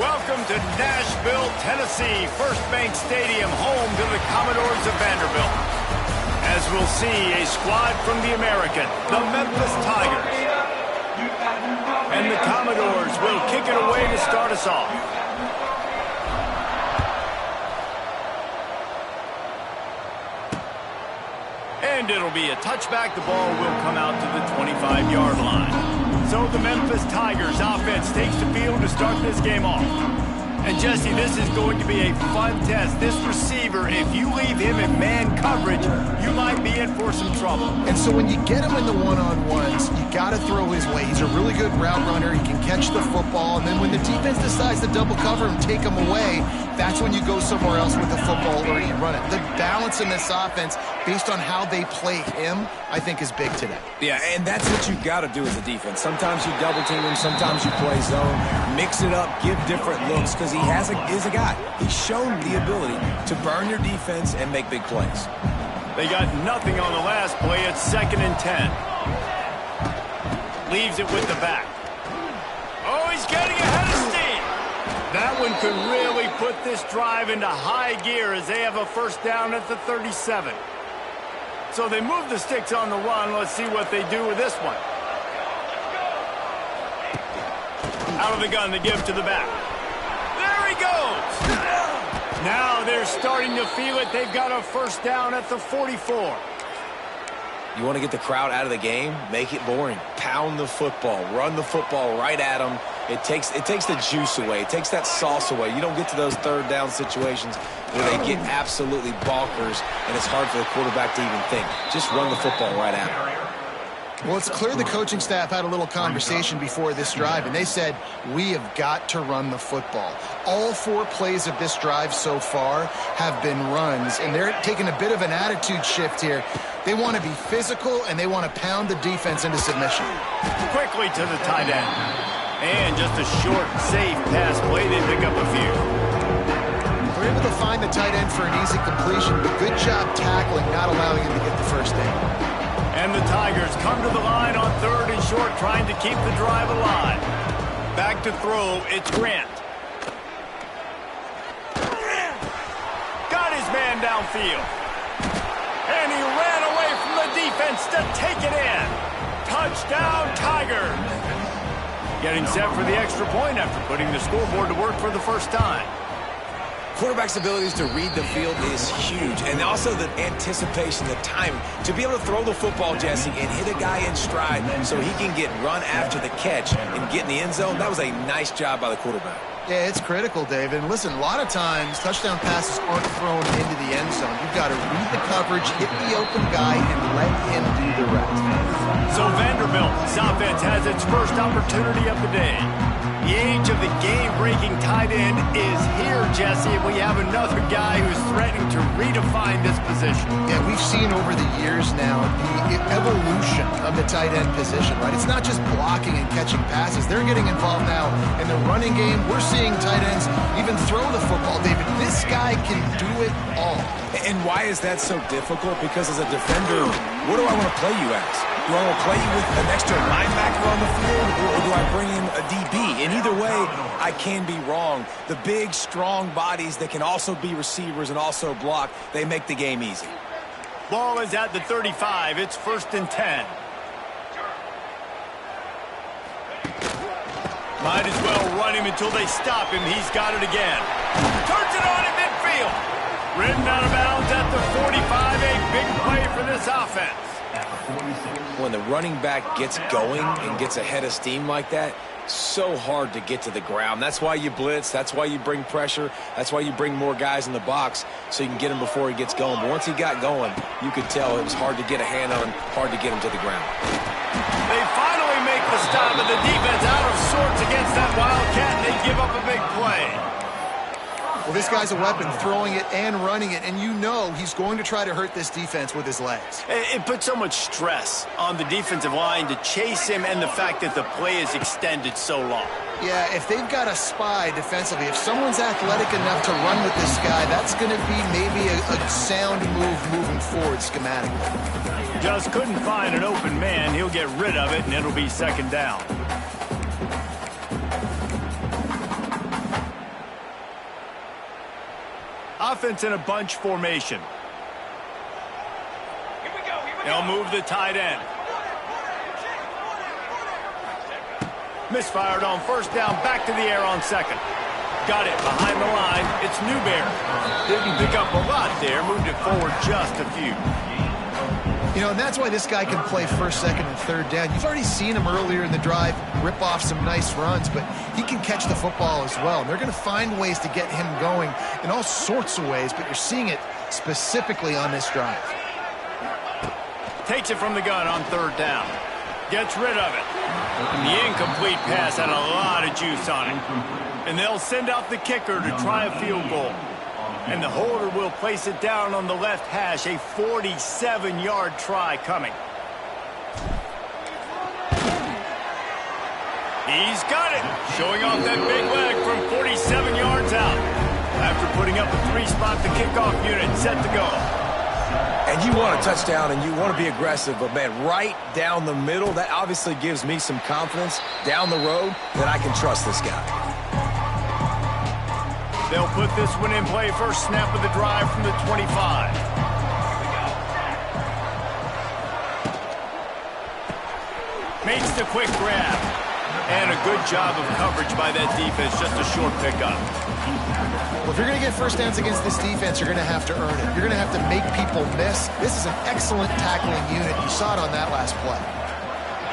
Welcome to Nashville, Tennessee, First Bank Stadium, home to the Commodores of Vanderbilt. As we'll see, a squad from the American, the Memphis Tigers. And the Commodores will kick it away to start us off. And it'll be a touchback. The ball will come out to the 25-yard line. So the Memphis Tigers offense takes the field to start this game off. And Jesse, this is going to be a fun test. This receiver, if you leave him in man coverage, you might be in for some trouble. And so when you get him in the one-on-ones, you got to throw his way. He's a really good route runner. He can catch the football. And then when the defense decides to double cover him, take him away, that's when you go somewhere else with the football or you run it. The balance in this offense, based on how they play him, I think is big today. Yeah, and that's what you got to do as a defense. Sometimes you double team him, sometimes you play zone, mix it up, give different looks, because he is a guy. He's shown the ability to burn your defense and make big plays. They got nothing on the last play. It's 2nd and 10. Leaves it with the back. Oh, he's getting ahead of steam. That one could really put this drive into high gear as they have a first down at the 37. So they move the sticks on the run. Let's see what they do with this one. Out of the gun, they give to the back. There he goes. Now they're starting to feel it. They've got a first down at the 44. You want to get the crowd out of the game? Make it boring. Pound the football. Run the football right at them. It takes the juice away. It takes that sauce away. You don't get to those third down situations where they get absolutely bonkers, and it's hard for the quarterback to even think. Just run the football right at them. Well, it's clear the coaching staff had a little conversation before this drive, and they said, we have got to run the football. All 4 plays of this drive so far have been runs, and they're taking a bit of an attitude shift here. They want to be physical, and they want to pound the defense into submission. Quickly to the tight end. And just a short, safe pass play. They pick up a few. They're able to find the tight end for an easy completion, but good job tackling, not allowing him to get the first down. And the Tigers come to the line on 3rd and short, trying to keep the drive alive. Back to throw, it's Grant. Got his man downfield. And he ran away from the defense to take it in. Touchdown, Tigers. Getting set for the extra point after putting the scoreboard to work for the first time. Quarterback's abilities to read the field is huge, and also the anticipation, the timing. To be able to throw the football, Jesse, and hit a guy in stride so he can get run after the catch and get in the end zone, that was a nice job by the quarterback. Yeah, it's critical, David. And listen, a lot of times touchdown passes aren't thrown into the end zone. You've got to read the coverage, hit the open guy, and let him do the rest. So Vanderbilt's offense has its first opportunity of the day. The age of the game-breaking tight end is here, Jesse, and we have another guy who's threatening to redefine this position. Yeah, we've seen over the years now the evolution of the tight end position, right? It's not just blocking and catching passes. They're getting involved now in the running game. We're seeing tight ends even throw the football, David. This guy can do it all. And why is that so difficult? Because as a defender, what do I want to play you as? Do I want to play you with an extra linebacker on the field, or do I bring in a DB? And either way, I can be wrong. The big, strong bodies that can also be receivers and also block, they make the game easy. Ball is at the 35. It's 1st and 10. Might as well run him until they stop him. He's got it again. Turns it on in midfield. Ridden out of bounds at the 45. A big play for this offense. When the running back gets going and gets ahead of steam like that, so hard to get to the ground. That's why you blitz. That's why you bring pressure. That's why you bring more guys in the box so you can get him before he gets going. But once he got going, you could tell it was hard to get a hand on him, hard to get him to the ground. They finally make the stop, and the defense out of sorts against that Wildcat, and they give up a big play. Well, this guy's a weapon, throwing it and running it, and you know he's going to try to hurt this defense with his legs. It puts so much stress on the defensive line to chase him, and the fact that the play is extended so long. Yeah, if they've got a spy defensively, if someone's athletic enough to run with this guy, that's going to be maybe a sound move moving forward schematically. Just couldn't find an open man. He'll get rid of it, and it'll be 2nd down. Offense in a bunch formation. They'll move the tight end. Misfired on first down, back to the air on second. Got it behind the line. It's Newberry. Didn't pick up a lot there, moved it forward just a few. You know, and that's why this guy can play first, second, and third down. You've already seen him earlier in the drive rip off some nice runs, but he can catch the football as well. And they're going to find ways to get him going in all sorts of ways, but you're seeing it specifically on this drive. Takes it from the gun on third down. Gets rid of it. The incomplete pass had a lot of juice on it. And they'll send out the kicker to try a field goal. And the holder will place it down on the left hash. A 47-yard try coming. He's got it. Showing off that big leg from 47 yards out. After putting up a three-spot, the kickoff unit set to go. And you want a touchdown and you want to be aggressive, but man, right down the middle, that obviously gives me some confidence down the road that I can trust this guy. They'll put this one in play. First snap of the drive from the 25. Makes the quick grab. And a good job of coverage by that defense. Just a short pickup. Well, if you're going to get first downs against this defense, you're going to have to earn it. You're going to have to make people miss. This is an excellent tackling unit. You saw it on that last play.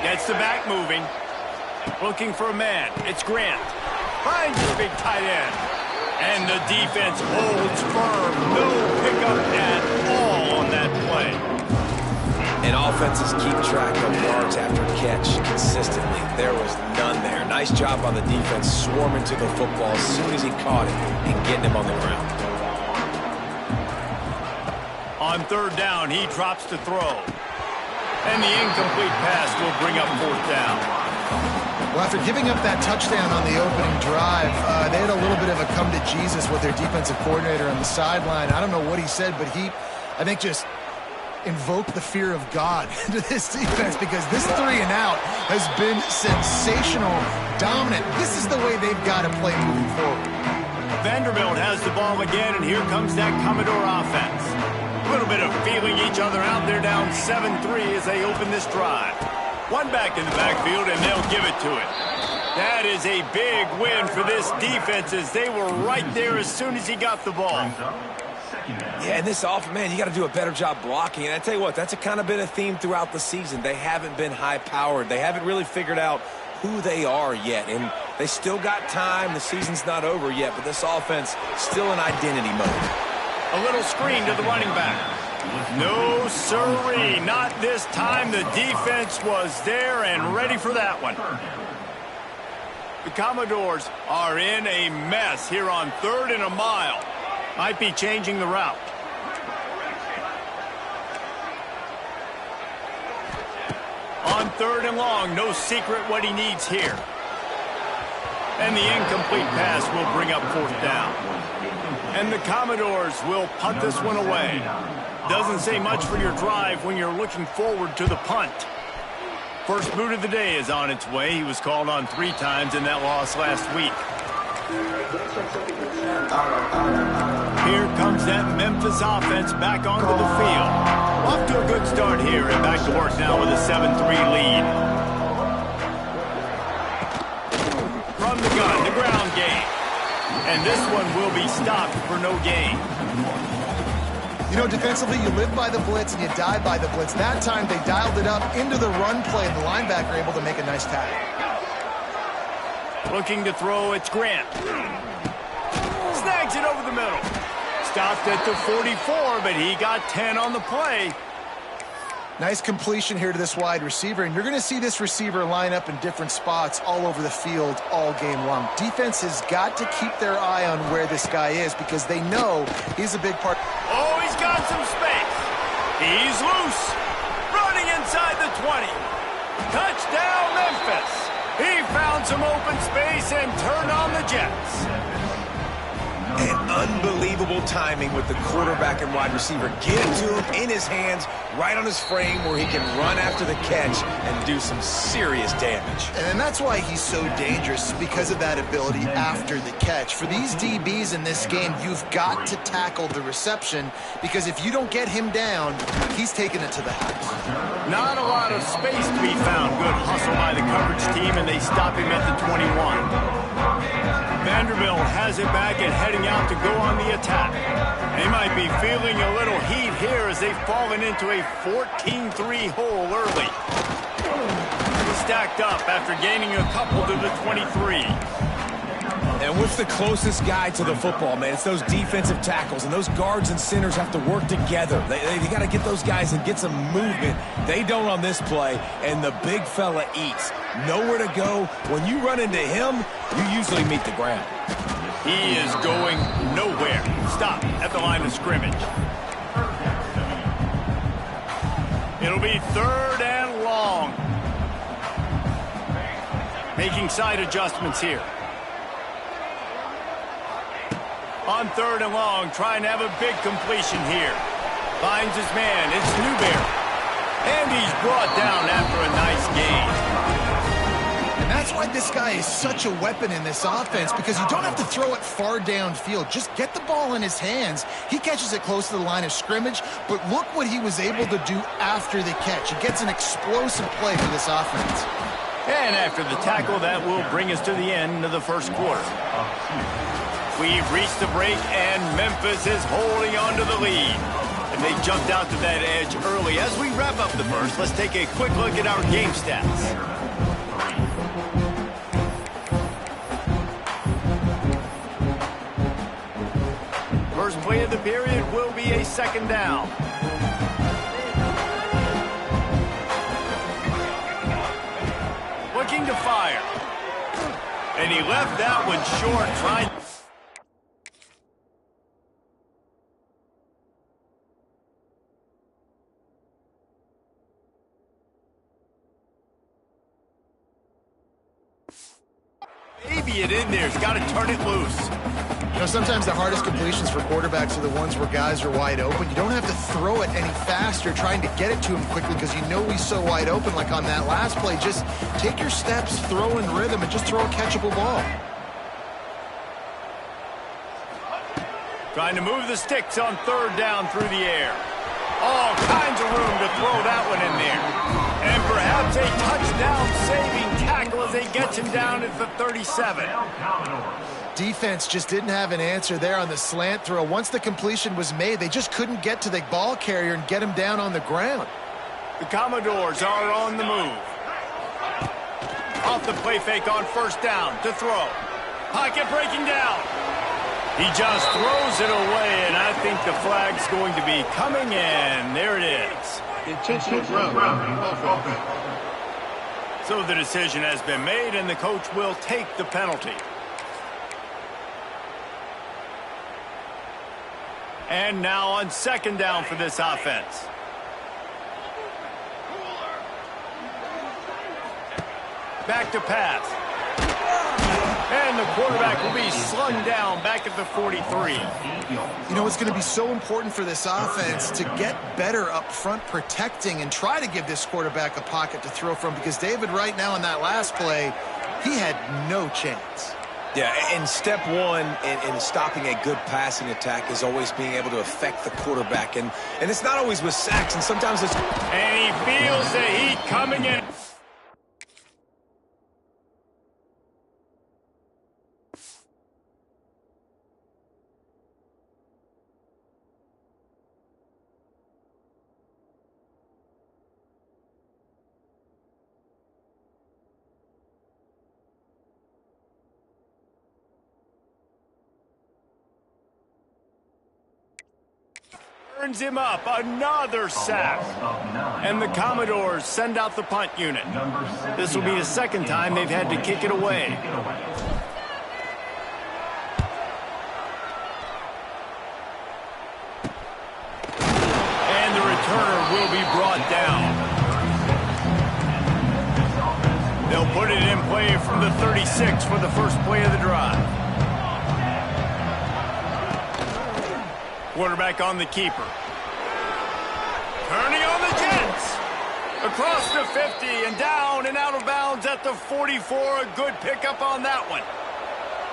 Gets the back moving. Looking for a man. It's Grant. Finds the big tight end. And the defense holds firm. No pickup at all on that play. And offenses keep track of yards after catch consistently. There was none there. Nice job on the defense swarming to the football as soon as he caught it and getting him on the ground. On third down, he drops to throw. And the incomplete pass will bring up fourth down. Well, after giving up that touchdown on the opening drive, they had a little bit of a come to Jesus with their defensive coordinator on the sideline. I don't know what he said, but he, I think, just invoked the fear of God into this defense because this 3 and out has been sensational, dominant. This is the way they've got to play moving forward. Vanderbilt has the ball again, and here comes that Commodore offense. A little bit of feeling each other out. They're down 7-3 as they open this drive. One back in the backfield, and they'll give it to it. That is a big win for this defense as they were right there as soon as he got the ball. Yeah, and this offense, man, you got to do a better job blocking. And I tell you what, that's kind of been a theme throughout the season. They haven't been high-powered. They haven't really figured out who they are yet. And they still got time. The season's not over yet, but this offense still in identity mode. A little screen to the running back. No, sirree, not this time. The defense was there and ready for that one. The Commodores are in a mess here on 3rd and a mile. Might be changing the route. On 3rd and long, no secret what he needs here. And the incomplete pass will bring up 4th down. And the Commodores will punt this one away. Doesn't say much for your drive when you're looking forward to the punt. First boot of the day is on its way. He was called on 3 times in that loss last week. Here comes that Memphis offense back onto the field. Off to a good start here and back to work now with a 7-3 lead. From the gun, the ground game. And this one will be stopped for no gain. You know, defensively, you live by the blitz and you die by the blitz. That time, they dialed it up into the run play, and the linebacker able to make a nice tackle. Looking to throw, it's Grant. Snags it over the middle. Stopped at the 44, but he got 10 on the play. Nice completion here to this wide receiver, and you're going to see this receiver line up in different spots all over the field all game long. Defense has got to keep their eye on where this guy is because they know he's a big part. Oh, he's got some space. He's loose. Running inside the 20. Touchdown, Memphis. He found some open space and turned on the Jets. And unbelievable timing with the quarterback and wide receiver. Get it to him in his hands, right on his frame where he can run after the catch and do some serious damage. And that's why he's so dangerous, because of that ability after the catch. For these DBs in this game, you've got to tackle the reception, because if you don't get him down, he's taking it to the house. Not a lot of space to be found. Good hustle by the coverage team, and they stop him at the 21. Vanderbilt has it back and heading out to go on the attack. They might be feeling a little heat here as they've fallen into a 14-3 hole early. Stacked up after gaining a couple to the 23. And what's the closest guy to the football, man? It's those defensive tackles, and those guards and centers have to work together. They got to get those guys and get some movement. They don't on this play, and the big fella eats. Nowhere to go. When you run into him, you usually meet the ground. He is going nowhere. Stop at the line of scrimmage. It'll be 3rd and long. Making side adjustments here. On 3rd and long, trying to have a big completion here. Finds his man. It's Newberry. And he's brought down after a nice gain. And that's why this guy is such a weapon in this offense, because you don't have to throw it far downfield. Just get the ball in his hands. He catches it close to the line of scrimmage, but look what he was able to do after the catch. He gets an explosive play for this offense. And after the tackle, that will bring us to the end of the first quarter. We've reached the break, and Memphis is holding on to the lead. And they jumped out to that edge early. As we wrap up the first, let's take a quick look at our game stats. First play of the period will be a 2nd down. Looking to fire. And he left that one short, trying... Maybe it in there. He's got to turn it loose. You know, sometimes the hardest completions for quarterbacks are the ones where guys are wide open. You don't have to throw it any faster trying to get it to him quickly, because you know he's so wide open. Like on that last play, just take your steps, throw in rhythm, and just throw a catchable ball. Trying to move the sticks on 3rd down through the air. All kinds of room to throw that one in there. And perhaps a touchdown-saving tackle as they get him down at the 37. Defense just didn't have an answer there on the slant throw. Once the completion was made, they just couldn't get to the ball carrier and get him down on the ground. The Commodores are on the move. Off the play fake on 1st down to throw. Pocket breaking down. He just throws it away, and I think the flag's going to be coming in. There it is. Intentional throw. So the decision has been made, and the coach will take the penalty. And now on 2nd down for this offense. Back to pass. And the quarterback will be slung down back at the 43. You know, it's going to be so important for this offense to get better up front protecting and try to give this quarterback a pocket to throw from, because David, right now in that last play, he had no chance. Yeah, and step one in stopping a good passing attack is always being able to affect the quarterback. And it's not always with sacks, and sometimes it's... And he feels the heat coming in. Turns him up, another sack. And the Commodores send out the punt unit. This will be the 2nd time they've had to kick it away. And the returner will be brought down. They'll put it in play from the 36 for the first play of the drive. Quarterback on the keeper. Turning on the Jets. Across the 50 and down and out of bounds at the 44. A good pickup on that one.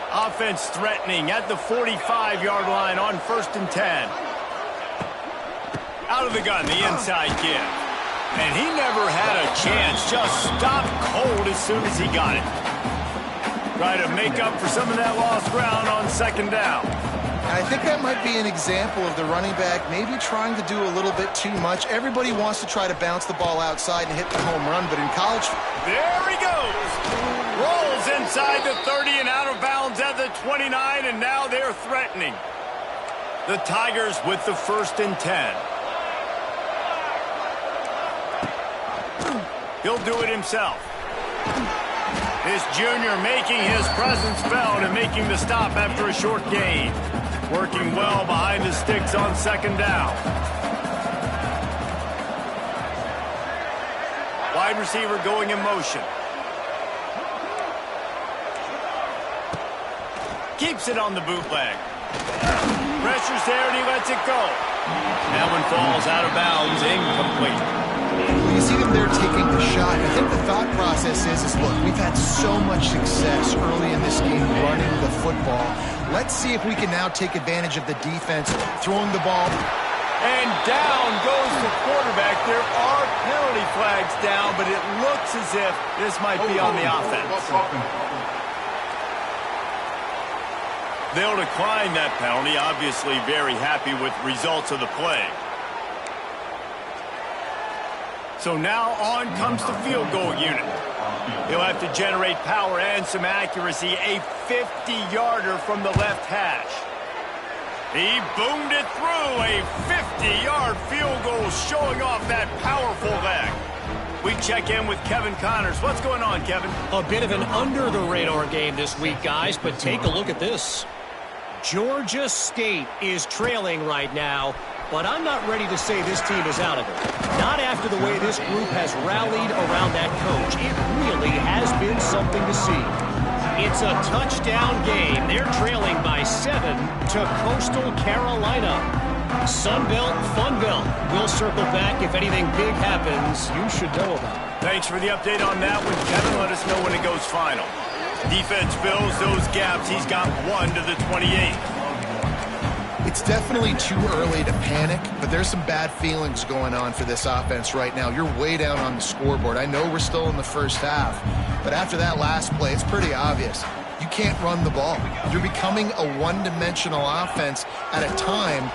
Offense threatening at the 45-yard line on 1st and 10. Out of the gun, the inside give. And he never had a chance. Just stopped cold as soon as he got it. Try to make up for some of that lost ground on 2nd down. I think that might be an example of the running back maybe trying to do a little bit too much. Everybody wants to try to bounce the ball outside and hit the home run, but in college... There he goes! Rolls inside the 30 and out of bounds at the 29, and now they're threatening. The Tigers with the 1st and 10. He'll do it himself. This junior making his presence felt and making the stop after a short gain. Working well behind the sticks on 2nd down. Wide receiver going in motion. Keeps it on the bootleg. Pressure's there and he lets it go. That one falls out of bounds, incomplete. You see them there taking the shot. I think the thought process is look, we've had so much success early in this game running the football. Let's see if we can now take advantage of the defense throwing the ball. And down goes the quarterback. There are penalty flags down, but it looks as if this might be on the offense. They'll decline that penalty, obviously very happy with results of the play. So now on comes the field goal unit. He'll have to generate power and some accuracy. A 50-yarder from the left hash. He boomed it through. A 50-yard field goal showing off that powerful leg. We check in with Kevin Connors. What's going on, Kevin? A bit of an under-the-radar game this week, guys, but take a look at this. Georgia State is trailing right now, but I'm not ready to say this team is out of it. Not after the way this group has rallied around that coach. It really has been something to see. It's a touchdown game. They're trailing by 7 to Coastal Carolina. Sunbelt, Funbelt. We'll circle back if anything big happens you should know about. Thanks for the update on that one, Kevin. Let us know when it goes final. Defense fills those gaps. He's got 1 to the 28. It's definitely too early to panic, but there's some bad feelings going on for this offense right now. You're way down on the scoreboard. I know we're still in the first half, but after that last play, it's pretty obvious. You can't run the ball. You're becoming a one-dimensional offense at a time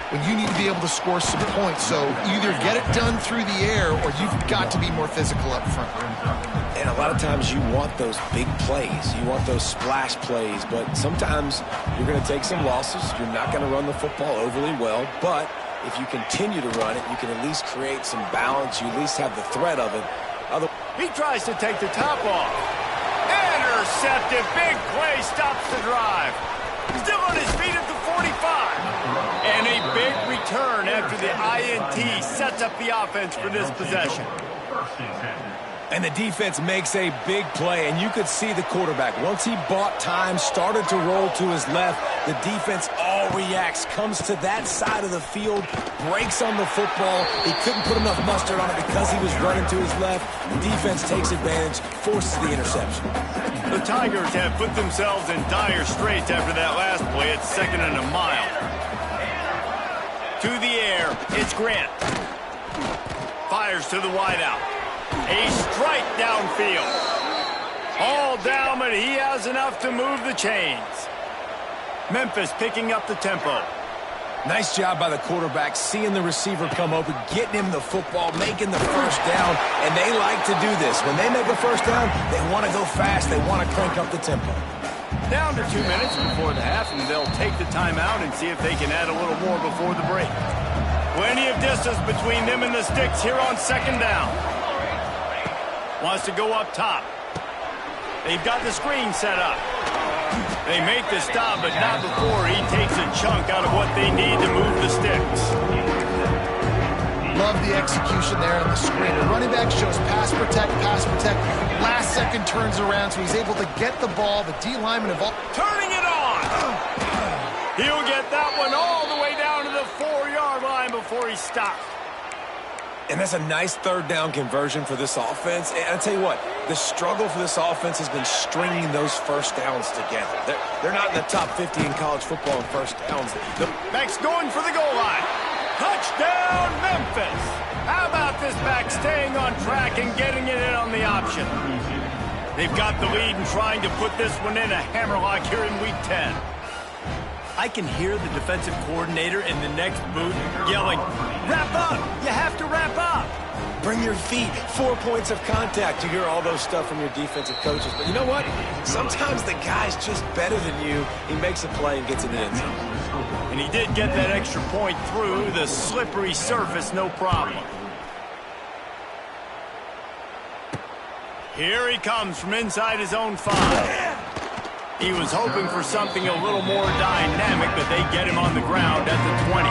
when you need to be able to score some points. So either get it done through the air or you've got to be more physical up front. And a lot of times you want those big plays. You want those splash plays. But sometimes you're going to take some losses. You're not going to run the football overly well. But if you continue to run it, you can at least create some balance. You at least have the threat of it. He tries to take the top off. Intercepted. Big play stops the drive. Still on his feet at the 45. And a big return after the INT sets up the offense for this possession. And the defense makes a big play, and you could see the quarterback. Once he bought time, started to roll to his left, the defense all reacts, comes to that side of the field, breaks on the football. He couldn't put enough mustard on it because he was running to his left. The defense takes advantage, forces the interception. The Tigers have put themselves in dire straits after that last play. It's 2nd and a mile. To the air, it's Grant. Fires to the wideout. A strike downfield. All down, but he has enough to move the chains. Memphis picking up the tempo. Nice job by the quarterback, seeing the receiver come open, getting him the football, making the first down, and they like to do this. When they make a first down, they want to go fast. They want to crank up the tempo. Down to 2 minutes before the half, and they'll take the timeout and see if they can add a little more before the break. Plenty of distance between them and the sticks here on 2nd down. Wants to go up top. They've got the screen set up. They make the stop, but not before he takes a chunk out of what they need to move the sticks. Love the execution there on the screen. The running back shows pass protect, pass protect. Last second turns around, so he's able to get the ball. The D lineman of all... Turning it on! He'll get that one all the way down to the the 4-yard line before he stopped. And that's a nice third down conversion for this offense. And I'll tell you what, the struggle for this offense has been stringing those first downs together. They're not in the top 50 in college football in first downs. Back's going for the goal line. Touchdown, Memphis. How about this back staying on track and getting it in on the option? They've got the lead and trying to put this one in a hammerlock here in Week 10. I can hear the defensive coordinator in the next booth yelling, "Wrap up! You have to wrap up!" Bring your feet, 4 points of contact. You hear all those stuff from your defensive coaches. But you know what? Sometimes the guy's just better than you. He makes a play and gets in the end zone. And he did get that extra point through the slippery surface, no problem. Here he comes from inside his own 5. He was hoping for something a little more dynamic, but they get him on the ground at the 20.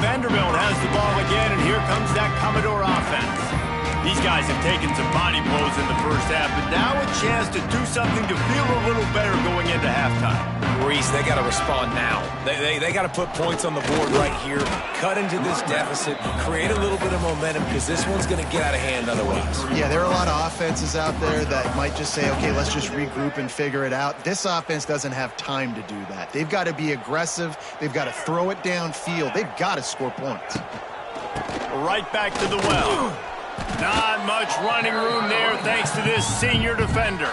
Vanderbilt has the ball again, and here comes that Commodore offense. These guys have taken some body blows in the first half, but now a chance to do something to feel a little better going into halftime. Reese, they got to respond now. They got to put points on the board right here, cut into this deficit, create a little bit of momentum, because this one's going to get out of hand otherwise. Yeah, there are a lot of offenses out there that might just say, okay, let's just regroup and figure it out. This offense doesn't have time to do that. They've got to be aggressive. They've got to throw it downfield. They've got to score points. Right back to the well. Not much running room there thanks to this senior defender.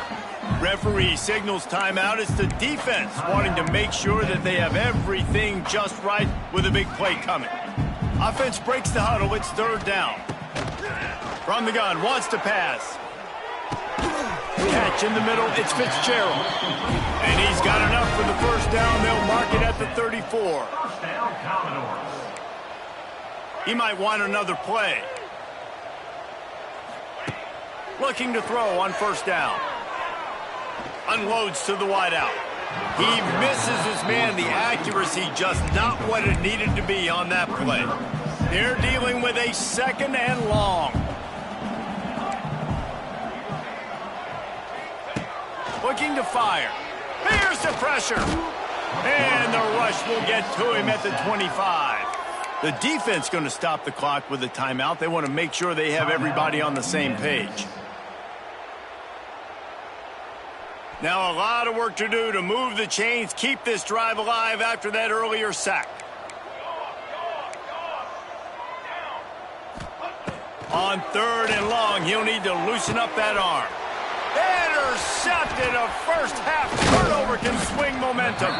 Referee signals timeout. It's the defense wanting to make sure that they have everything just right with a big play coming. Offense breaks the huddle. It's third down. From the gun, wants to pass. Catch in the middle. It's Fitzgerald. And he's got enough for the first down. They'll mark it at the 34. First down, Commodores. He might want another play. Looking to throw on first down. Unloads to the wideout. He misses his man. The accuracy just not what it needed to be on that play. They're dealing with a second and long. Looking to fire. Here's the pressure. And the rush will get to him at the 25. The defense going to stop the clock with a timeout. They want to make sure they have everybody on the same page. Now a lot of work to do to move the chains, keep this drive alive after that earlier sack. On third and long, he'll need to loosen up that arm. Intercepted. A first half turnover can swing momentum.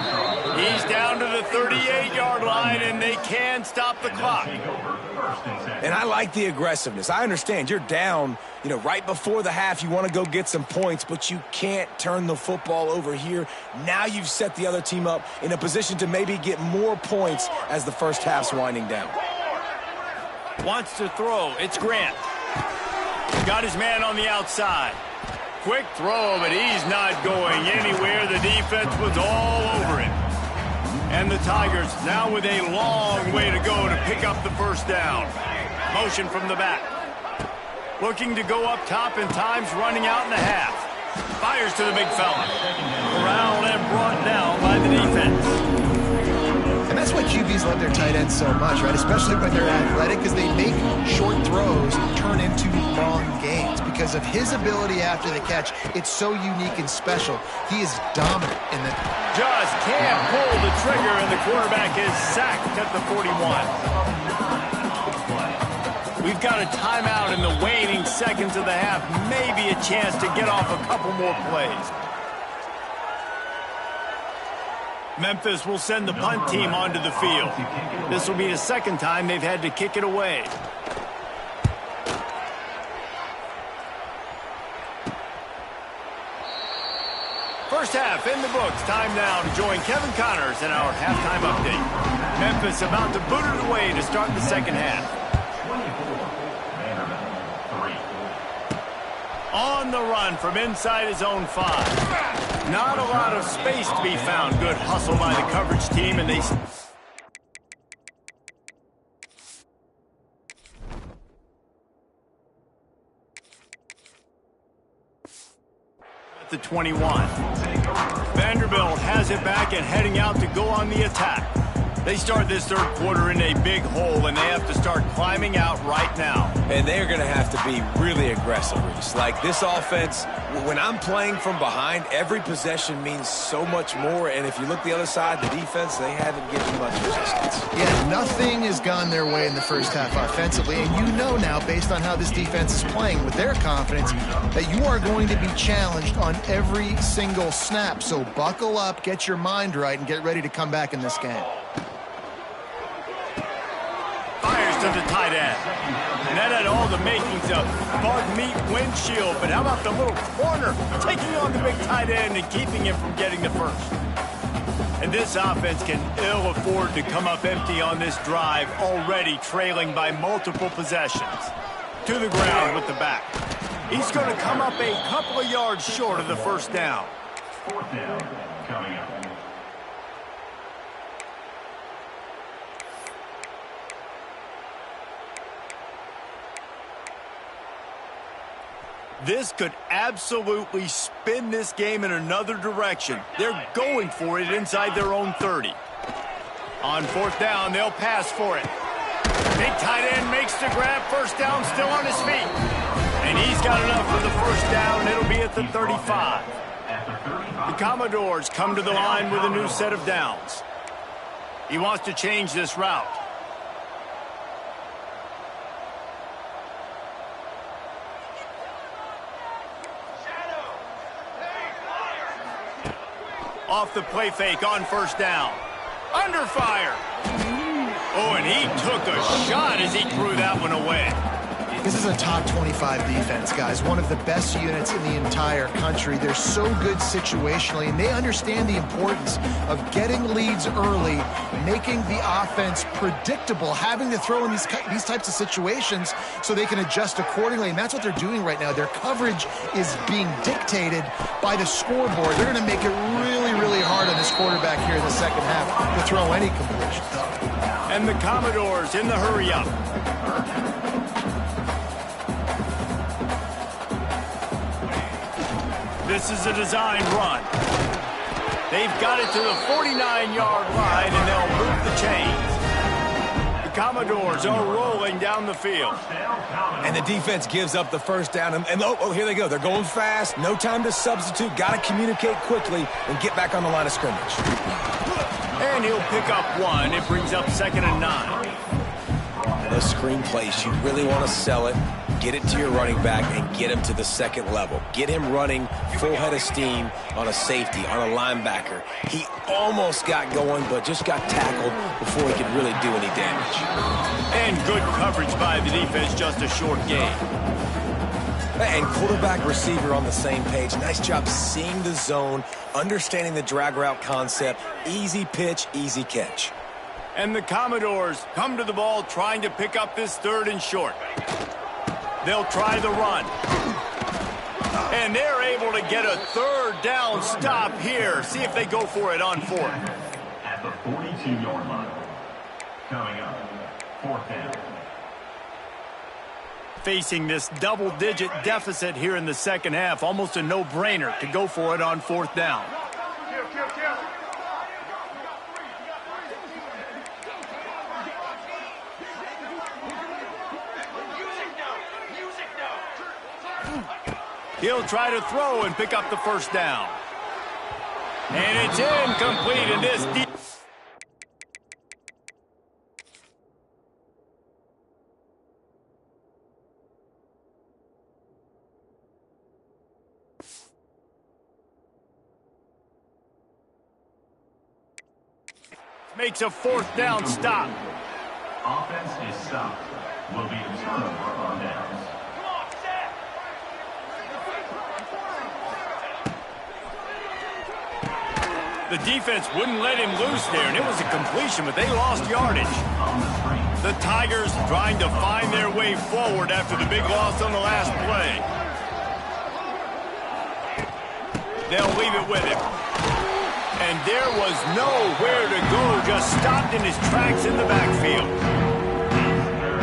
He's down to the 38-yard line, and they can stop the clock. And I like the aggressiveness. I understand you're down, right before the half. You want to go get some points, but you can't turn the football over here. Now you've set the other team up in a position to maybe get more points as the first half's winding down. Wants to throw. It's Grant. Got his man on the outside. Quick throw, but he's not going anywhere. The defense was all over him. And the Tigers now with a long way to go to pick up the first down. Motion from the back. Looking to go up top, and time's running out in the half. Fires to the big fella. Corralled and brought down by the defense. And that's why QBs love their tight ends so much, right? Especially when they're athletic, because they make short throws turn into long gains. Because of his ability after the catch, it's so unique and special. He is dominant in the... Just can't pull the trigger, and the quarterback is sacked at the 41. We've got a timeout in the waning seconds of the half. Maybe a chance to get off a couple more plays. Memphis will send the punt team onto the field. This will be the second time they've had to kick it away. First half in the books. Time now to join Kevin Connors in our halftime update. Memphis about to boot it away to start the second half. On the run from inside his own 5. Not a lot of space to be found. Good hustle by the coverage team, and they... the 21. Vanderbilt has it back and heading out to go on the attack. They start this third quarter in a big hole, and they have to start climbing out right now. And they're going to have to be really aggressive, Reese. Like this offense, when I'm playing from behind, every possession means so much more. And if you look the other side, the defense, they haven't given much resistance. Yeah, nothing has gone their way in the first half offensively. And you know now, based on how this defense is playing with their confidence, that you are going to be challenged on every single snap. So buckle up, get your mind right, and get ready to come back in this game. Fires to the tight end. And that had all the makings of bug meat windshield. But how about the little corner taking on the big tight end and keeping him from getting the first? And this offense can ill afford to come up empty on this drive, already trailing by multiple possessions. To the ground with the back. He's going to come up a couple of yards short of the first down. Fourth down coming up. This could absolutely spin this game in another direction. They're going for it inside their own 30. On fourth down, they'll pass for it. Big tight end makes the grab. First down, still on his feet. And he's got enough for the first down. It'll be at the 35. The Commodores come to the line with a new set of downs. He wants to change this route. Off the play fake on first down. Under fire. Oh, and he took a shot as he threw that one away. This is a top 25 defense, guys. One of the best units in the entire country. They're so good situationally, and they understand the importance of getting leads early, making the offense predictable, having to throw in these types of situations so they can adjust accordingly, and that's what they're doing right now. Their coverage is being dictated by the scoreboard. They're going to make it really, really hard on this quarterback here in the second half to throw any completions. And the Commodores in the hurry-up. This is a design run. They've got it to the 49-yard line, and they'll move the chains. The Commodores are rolling down the field. And the defense gives up the first down. And oh, here they go. They're going fast. No time to substitute. Got to communicate quickly and get back on the line of scrimmage. And he'll pick up one. It brings up 2nd and 9. Those screen plays, you really want to sell it. Get it to your running back and get him to the second level. Get him running full head of steam on a safety, on a linebacker. He almost got going, but just got tackled before he could really do any damage. And good coverage by the defense, just a short gain. And quarterback receiver on the same page. Nice job seeing the zone, understanding the drag route concept. Easy pitch, easy catch. And the Commodores come to the ball trying to pick up this 3rd and short. They'll try the run. And they're able to get a 3rd down stop here. See if they go for it on 4th. At the 42-yard line. Coming up, 4th down. Facing this double-digit deficit here in the second half, almost a no-brainer to go for it on 4th down. He'll try to throw and pick up the first down. And it's incomplete, and this makes a 4th down stop. Offense is stopped. Will be a turnover on downs. The defense wouldn't let him loose there, and it was a completion, but they lost yardage. The Tigers trying to find their way forward after the big loss on the last play. They'll leave it with him. And there was nowhere to go, just stopped in his tracks in the backfield.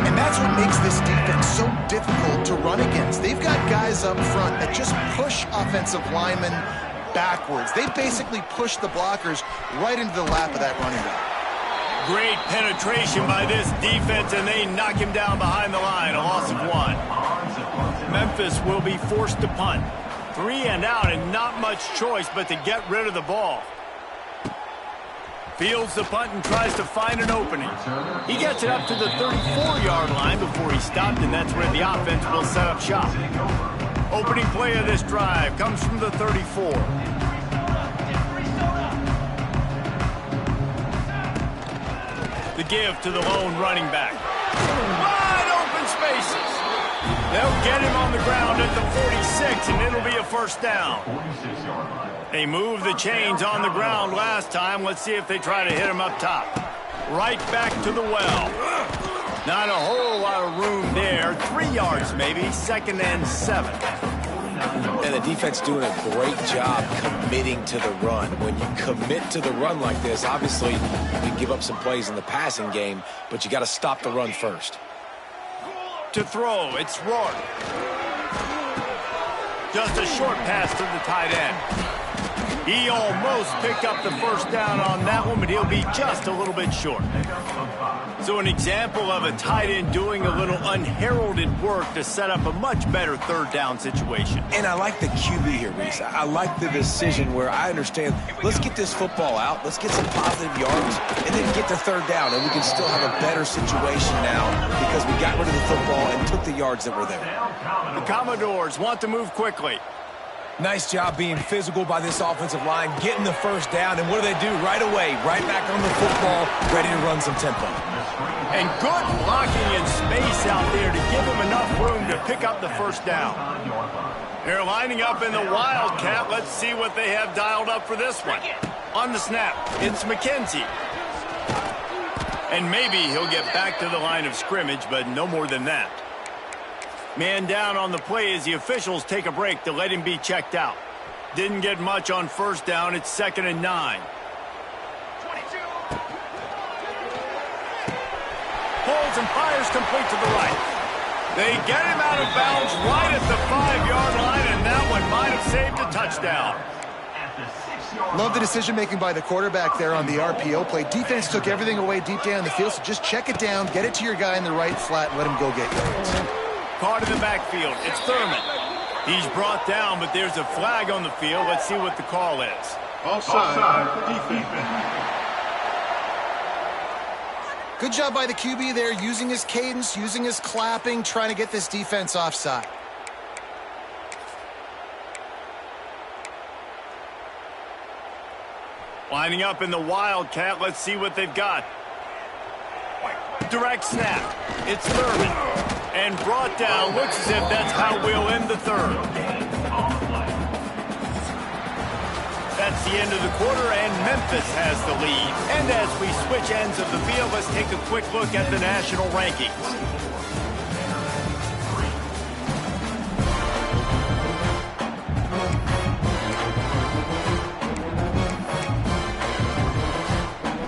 And And that's what makes this defense so difficult to run against. They've got guys up front that just push offensive linemen backwards. They basically push the blockers right into the lap of that running back. Great penetration by this defense, and they knock him down behind the line. A loss of 1. Memphis will be forced to punt. 3 and out, and not much choice but to get rid of the ball. Fields the punt and tries to find an opening. He gets it up to the 34-yard line before he stopped, and that's where the offense will set up shop. Opening play of this drive comes from the 34. The give to the lone running back. Wide open spaces. They'll get him on the ground at the 46, and it'll be a first down. They moved the chains on the ground last time. Let's see if they try to hit him up top. Right back to the well. Not a whole lot of room there. 3 yards maybe. 2nd and 7. And the defense doing a great job committing to the run. When you commit to the run like this, obviously you can give up some plays in the passing game, but you got to stop the run first. To throw, it's Rourke. Just a short pass to the tight end. He almost picked up the first down on that one, but he'll be just a little bit short. So an example of a tight end doing a little unheralded work to set up a much better 3rd down situation. And I like the QB here, Reese. I like the decision where I understand, let's get this football out, let's get some positive yards, and then get to 3rd down, and we can still have a better situation now because we got rid of the football and took the yards that were there. The Commodores want to move quickly. Nice job being physical by this offensive line, getting the first down, and what do they do right away? Right back on the football, ready to run some tempo. And good blocking in space out there to give him enough room to pick up the first down. They're lining up in the Wildcat. Let's see what they have dialed up for this one. On the snap, it's McKenzie. And maybe he'll get back to the line of scrimmage, but no more than that. Man down on the play as the officials take a break to let him be checked out. Didn't get much on first down. It's 2nd and 9. 22. Pulls and fires complete to the right. They get him out of bounds right at the 5-yard line, and that one might have saved a touchdown. Love the decision-making by the quarterback there on the RPO play. Defense took everything away deep down the field, so just check it down, get it to your guy in the right flat, and let him go get yards. Caught in the backfield. It's Thurman. He's brought down, but there's a flag on the field. Let's see what the call is. Offside. Defense. Good job by the QB there, using his cadence, using his clapping, trying to get this defense offside. Lining up in the Wildcat. Let's see what they've got. Direct snap. It's Thurman. And brought down. Looks as if that's how we'll end the 3rd. That's the end of the quarter, and Memphis has the lead. And as we switch ends of the field, let's take a quick look at the national rankings.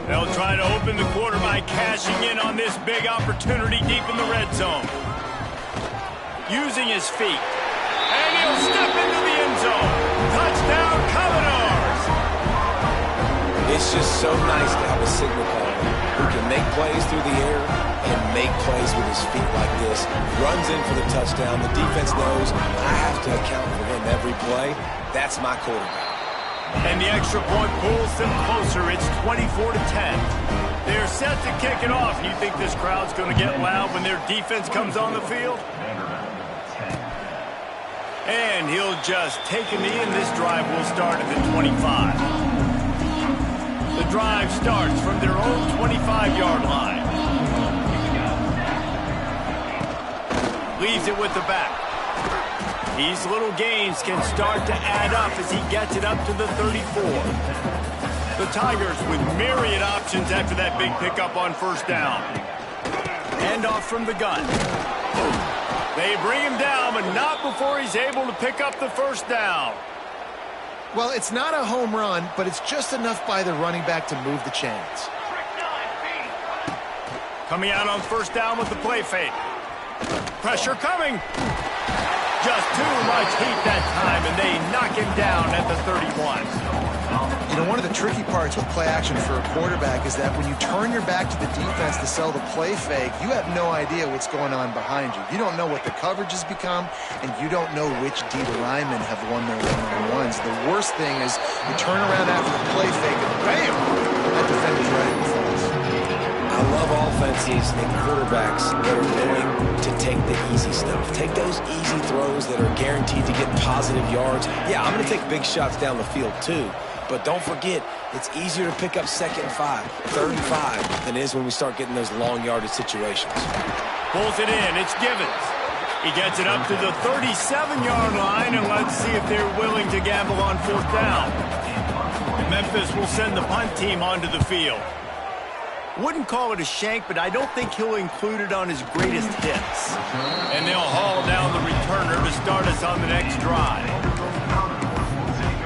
They'll try to open the quarter by cashing in on this big opportunity deep in the red zone. Using his feet. And he'll step into the end zone. Touchdown, Commodores! It's just so nice to have a signal caller who can make plays through the air and make plays with his feet like this. Runs in for the touchdown. The defense knows I have to account for him every play. That's my quarterback. And the extra point pulls them closer. It's 24-10. They're set to kick it off. You think this crowd's going to get loud when their defense comes on the field? And he'll just take a knee, and this drive will start at the 25. The drive starts from their own 25-yard line. Leaves it with the back. These little gains can start to add up as he gets it up to the 34. The Tigers with myriad options after that big pickup on first down. Hand off from the gun. They bring him down, but not before he's able to pick up the first down. Well, it's not a home run, but it's just enough by the running back to move the chains. Coming out on first down with the play fake. Pressure coming. Just too much heat that time, and they knock him down at the 31. You know, one of the tricky parts with play action for a quarterback is that when you turn your back to the defense to sell the play fake, you have no idea what's going on behind you. You don't know what the coverage has become, and you don't know which D linemen have won their one-on-ones. The worst thing is you turn around after the play fake, and bam! That defender's right in front of us. I love offenses and quarterbacks that are willing to take the easy stuff. Take those easy throws that are guaranteed to get positive yards. Yeah, I'm going to take big shots down the field too. But don't forget, it's easier to pick up 2nd and 5, 3rd and 5 than it is when we start getting those long yardage situations. Pulls it in. It's Givens. He gets it up to the 37-yard line, and let's see if they're willing to gamble on 4th down. Memphis will send the punt team onto the field. Wouldn't call it a shank, but I don't think he'll include it on his greatest hits. And they'll haul down the returner to start us on the next drive.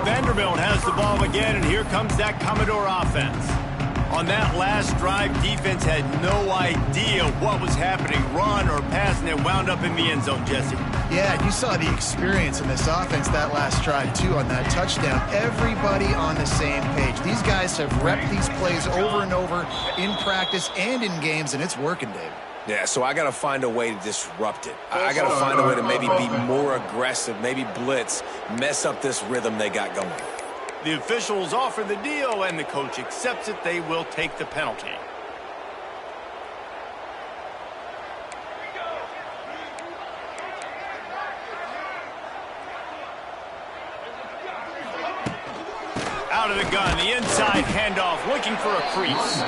Vanderbilt has the ball again, and here comes that Commodore offense. On that last drive, defense had no idea what was happening, run or pass, and it wound up in the end zone, Jesse. Yeah, you saw the experience in this offense that last drive, too, on that touchdown. Everybody on the same page. These guys have repped these plays over and over in practice and in games, and it's working, David. Yeah, so I got to find a way to disrupt it. I got to find a way to maybe be more aggressive, maybe blitz, mess up this rhythm they got going. The officials offer the deal, and the coach accepts it. They will take the penalty. Out of the gun, the inside handoff, looking for a crease.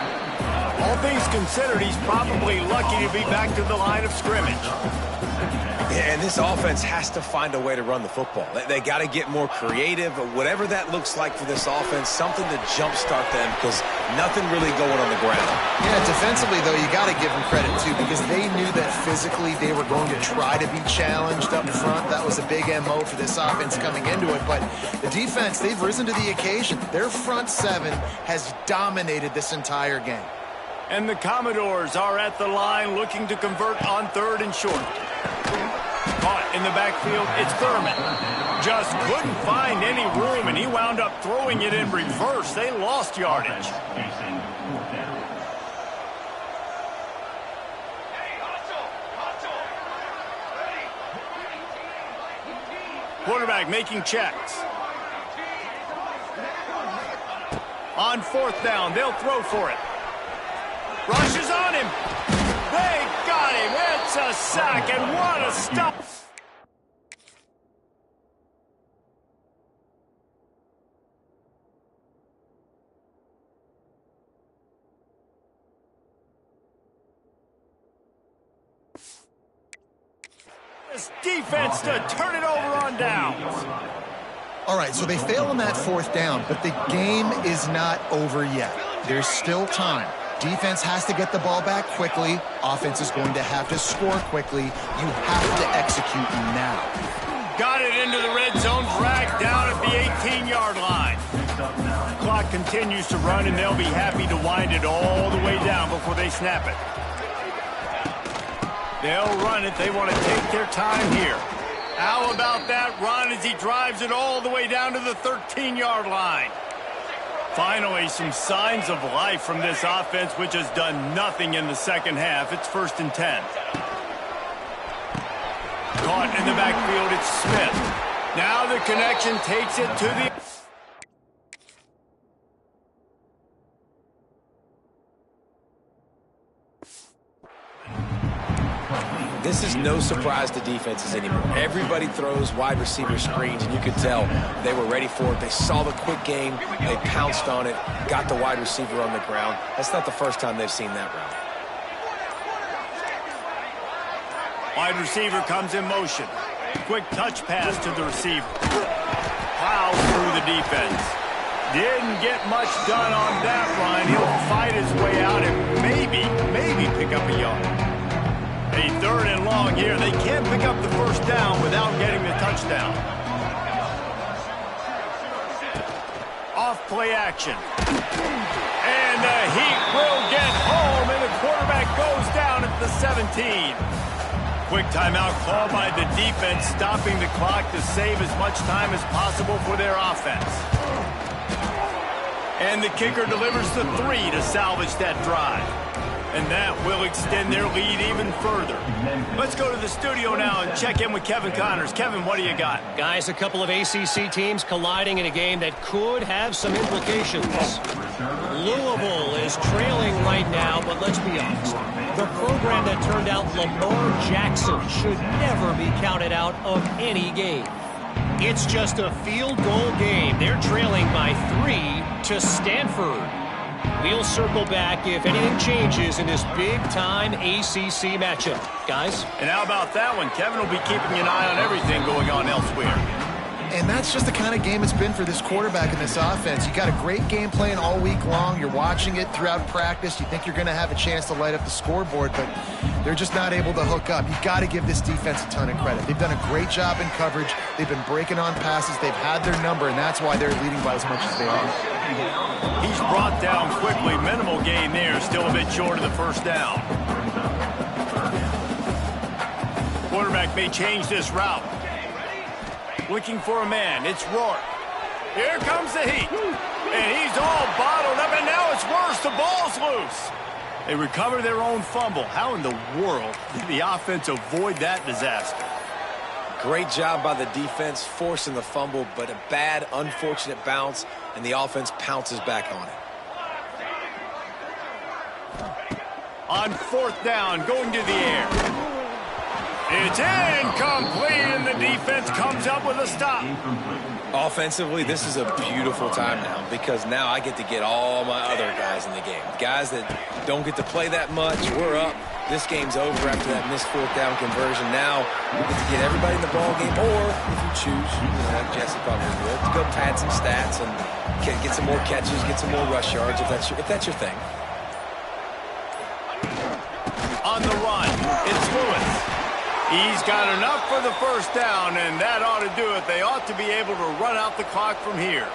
All things considered, he's probably lucky to be back to the line of scrimmage. Yeah, and this offense has to find a way to run the football. They got to get more creative, whatever that looks like for this offense, something to jumpstart them, because nothing really going on the ground. Yeah, defensively, though, you got to give them credit, too, because they knew that physically they were going to try to be challenged up front. That was a big MO for this offense coming into it. But the defense, they've risen to the occasion. Their front seven has dominated this entire game. And the Commodores are at the line looking to convert on 3rd and short. Caught in the backfield, it's Thurman. Just couldn't find any room, and he wound up throwing it in reverse. They lost yardage. Quarterback making checks. On 4th down, they'll throw for it. Rushes on him. They got him. It's a sack, and what a stop. This defense to turn it over on downs. All right, so they fail on that 4th down, but the game is not over yet. There's still time. Defense has to get the ball back quickly. Offense is going to have to score quickly. You have to execute now. Got it into the red zone, dragged down at the 18-yard line. Clock continues to run, and they'll be happy to wind it all the way down before they snap it. They'll run it. They want to take their time here. How about that run as he drives it all the way down to the 13-yard line? Finally, some signs of life from this offense, which has done nothing in the second half. It's 1st and 10. Caught in the backfield, it's Smith. Now the connection takes it to the... This is no surprise to defenses anymore. Everybody throws wide receiver screens, and you could tell they were ready for it. They saw the quick game. They pounced on it, got the wide receiver on the ground. That's not the first time they've seen that route. Wide receiver comes in motion. Quick touch pass to the receiver. Plows through the defense. Didn't get much done on that run. He'll fight his way out and maybe pick up a yard. A 3rd and long here. They can't pick up the 1st down without getting the touchdown. Off play action. And the heat will get home, and the quarterback goes the 17. Quick timeout called by the defense, stopping the clock to save as much time as possible for their offense. And the kicker delivers the 3 to salvage that drive. And that will extend their lead even further. Let's go to the studio now and check in with Kevin Connors. Kevin, what do you got? Guys, a couple of ACC teams colliding in a game that could have some implications. Louisville is trailing right now, but let's be honest. The program that turned out Lamar Jackson should never be counted out of any game. It's just a field goal game. They're trailing by 3 to Stanford. We'll circle back if anything changes in this big-time ACC matchup. Guys? And how about that one? Kevin will be keeping an eye on everything going on elsewhere. And that's just the kind of game it's been for this quarterback and this offense. You got a great game plan all week long. You're watching it throughout practice. You think you're going to have a chance to light up the scoreboard, but they're just not able to hook up. You've got to give this defense a ton of credit. They've done a great job in coverage. They've been breaking on passes. They've had their number, and that's why they're leading by as much as they are. He's brought down quickly. Minimal gain there. Still a bit short of the first down. Quarterback may change this route. Looking for a man. It's Rourke. Here comes the heat. And he's all bottled up, and now it's worse. The ball's loose. They recover their own fumble. How in the world did the offense avoid that disaster? Great job by the defense forcing the fumble, but a bad, unfortunate bounce, and the offense pounces back on it. On 4th down, going to the air. It's incomplete, and the defense comes up with a stop. Offensively, this is a beautiful time now because now I get to get all my other guys in the game. Guys that don't get to play that much, we're up. This game's over after that missed 4th down conversion. Now we get to get everybody in the ball game, or if you choose, like Jesse probably would, to go pad some stats and get some more catches, get some more rush yards if that's your thing. On the run, it's Lewis. He's got enough for the first down, and that ought to do it. They ought to be able to run out the clock from here.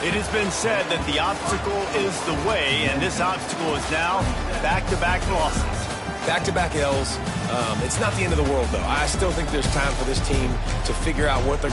It has been said that the obstacle is the way, and this obstacle is now back-to-back losses. Back-to-back L's. It's not the end of the world, though. I still think there's time for this team to figure out what they're